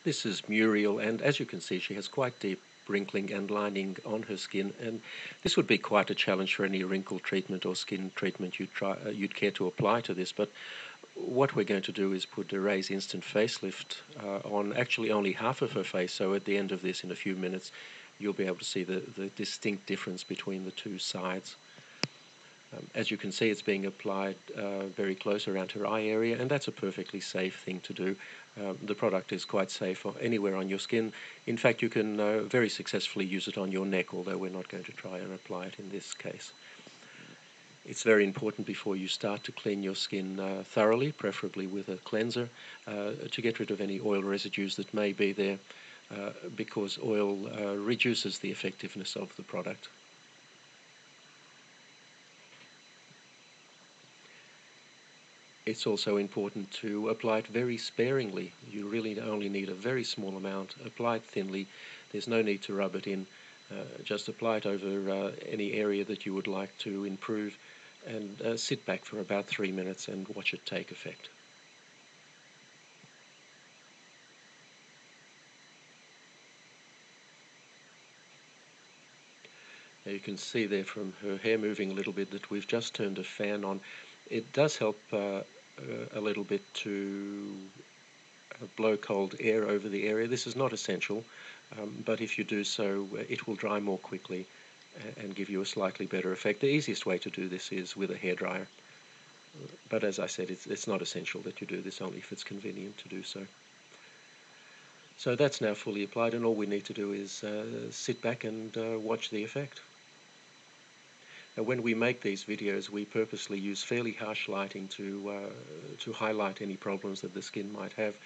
This is Muriel, and as you can see, she has quite deep wrinkling and lining on her skin, and this would be quite a challenge for any wrinkle treatment or skin treatment you'd care to apply to this. But what we're going to do is put a Raise Instant Facelift on actually only half of her face, so at the end of this, in a few minutes, you'll be able to see the distinct difference between the two sides. As you can see, it's being applied very close around her eye area, and that's a perfectly safe thing to do. The product is quite safe anywhere on your skin. In fact, you can very successfully use it on your neck, although we're not going to try and apply it in this case. It's very important before you start to clean your skin thoroughly, preferably with a cleanser, to get rid of any oil residues that may be there, because oil reduces the effectiveness of the product. It's also important to apply it very sparingly. You really only need a very small amount. Apply it thinly. There's no need to rub it in. Just apply it over any area that you would like to improve, and sit back for about 3 minutes and watch it take effect. Now you can see there from her hair moving a little bit that we've just turned a fan on. It does help a little bit to blow cold air over the area. This is not essential, but if you do so, it will dry more quickly and give you a slightly better effect. The easiest way to do this is with a hairdryer, but as I said, it's not essential that you do this, only if it's convenient to do so. So that's now fully applied, and all we need to do is sit back and watch the effect. Now, when we make these videos, we purposely use fairly harsh lighting to highlight any problems that the skin might have,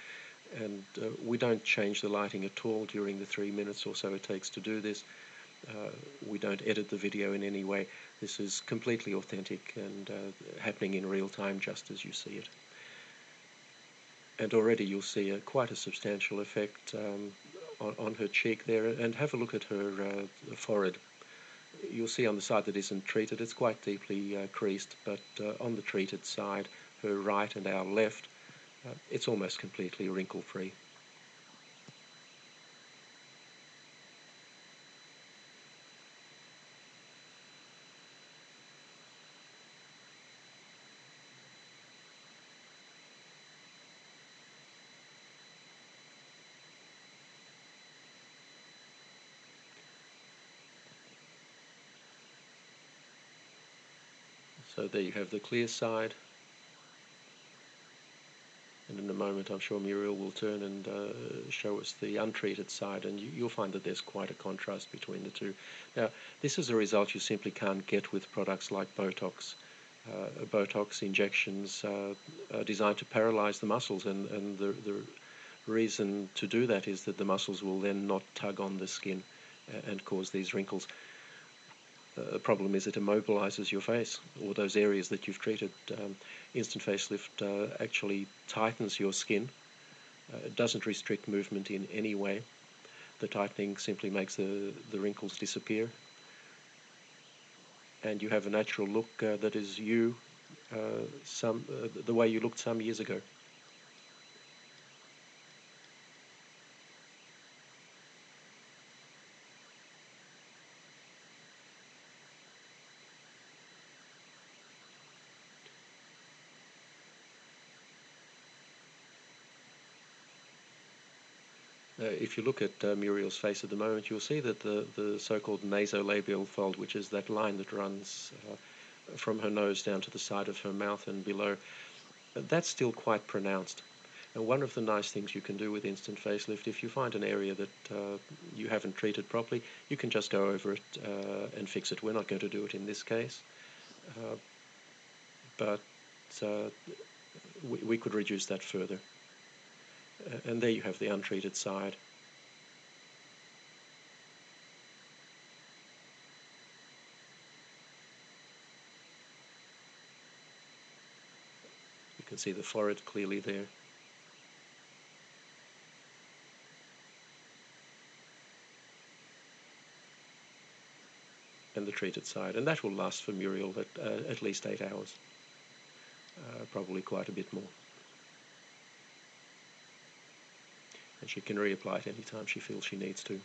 and we don't change the lighting at all during the 3 minutes or so it takes to do this. We don't edit the video in any way. This is completely authentic and happening in real time, just as you see it. And already you'll see quite a substantial effect on her cheek there, and have a look at her forehead. You'll see on the side that isn't treated, it's quite deeply creased, but on the treated side, her right and our left, it's almost completely wrinkle-free. So there you have the clear side, and in a moment I'm sure Muriel will turn and show us the untreated side, and you'll find that there's quite a contrast between the two. Now, this is a result you simply can't get with products like Botox. Botox injections are designed to paralyze the muscles, and the reason to do that is that the muscles will then not tug on the skin and cause these wrinkles. The problem is it immobilizes your face, or those areas that you've treated. Instant facelift actually tightens your skin. It doesn't restrict movement in any way. The tightening simply makes the wrinkles disappear, and you have a natural look that is you, the way you looked some years ago. If you look at Muriel's face at the moment, you'll see that the so-called nasolabial fold, which is that line that runs from her nose down to the side of her mouth and below, that's still quite pronounced. And one of the nice things you can do with instant facelift, if you find an area that you haven't treated properly, you can just go over it and fix it. We're not going to do it in this case, but we could reduce that further. And there you have the untreated side. You can see the forehead clearly there. And the treated side. And that will last for Muriel at least 8 hours. Probably quite a bit more. and she can reapply it anytime she feels she needs to.